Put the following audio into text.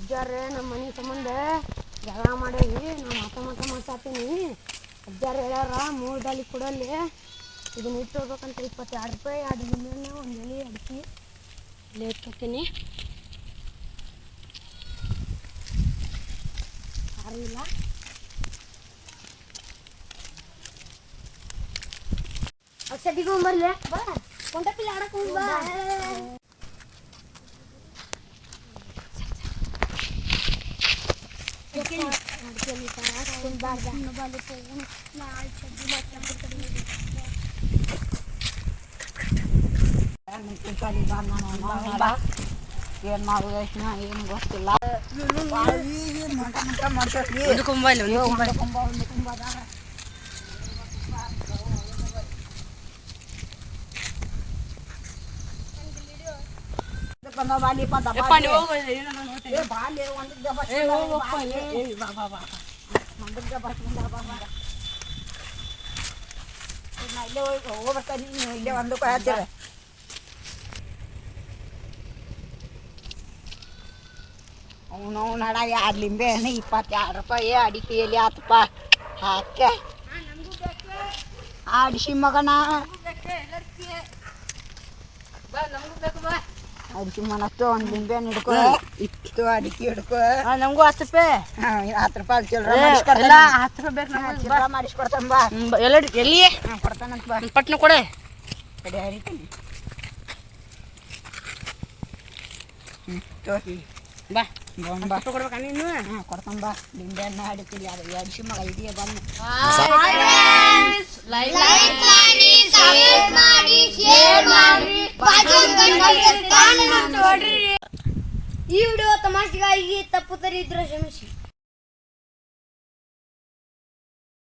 ಅಜ್ಜಾರೇ ನಮ್ಮ ಮನೆ ಸಂಬಂಧ ಜಗಳ ಮಾಡೇವಿ. ನಾನು ಮಾತಾಡ್ತೀನಿ. ಅಜ್ಜಾರು ಹೇಳ್ಯಾರ 3 ದಾಲಿ ಕೊಡಲ್ಲಿ ಇದನ್ನ ಇಟ್ಟು ಹೋಗ್ಬೇಕಂತ 22 ರೂಪಾಯಿ 2 ನಿಂಬೆಹಣ್ಣು 1 ಎಲೆ ಅಡಿಕೆ ಇಲ್ಲಿ ಇಟ್ಕೊತೀನಿ. ಯಾರೂ ಇಲ್ಲ. ಔಷಧಿಗೂ ಬರ್ಲೆ ಬಾ ಕೊಂಡಪಿಲ್ಲ ಆಡಕ್ಕೆ ಹೋಗಿ ಬಾ. ಏನ್ ಮಾಡುವ ಏನು ಗೊತ್ತಿಲ್ಲ. ಇಲ್ಲೇ ಒಂದು ಹೇಳ್ತೀರ ಅವನು ನಡ 2 ಲಿಂಬೆ ಹಣ್ಣು 22 ರೂಪಾಯಿ ಅಡಿಕೆ ಎಲೆ ಆತಪ್ಪ ಹಾಕೆ ಆಡಿಸಿ ಮಗನ ಅಡಿಕೆ ಮನತ್ತು 1 ಲಿಂಬೆ ಹಣ್ಣು ಹಿಡ್ಕೊ ಇಷ್ಟು ಅಡಿಕೆ ಹಿಡ್ಕೊ. ನಮಗೂ 10 ರೂಪಾಯಿ 10 ರೂಪಾಯಿ ಚಿಲ್ಲರೆ ಮಾಡಿಸ್ಕೊಡ್ತಾನ. 10 ರೂಪಾಯಿ ಬೇಕು ಚಿಲ್ಲರೆ ಮಾಡಿಸ್ಕೊಡ್ತಾನ ಬಾ. ಎಲ್ಲಿ ಕೊಡ್ತಾನಂತ ಬಾ. ಪಟ್ನ ಕೊಡೆ ಕಡೆ ಹರಿತೀನಿ ತೋರಿ ಬಾ ಬಾ ಕೊಡ್ಬೇಕಾ ನೀನು? ಕೊಡ್ತಾನ ಬಾ. ಲಿಂಬೆ ಹಣ್ಣು ಅಡಿಕೆ ಅಡಿಸಿ ಮಗ ಇದೆಯಾ ಬಂದು ಈ ವಿಡಿಯೋ ತಮಾಷೆಗಾಗಿ ತಪ್ಪು ತರಿದ್ರೆ ಕ್ಷಮಿಸಿ.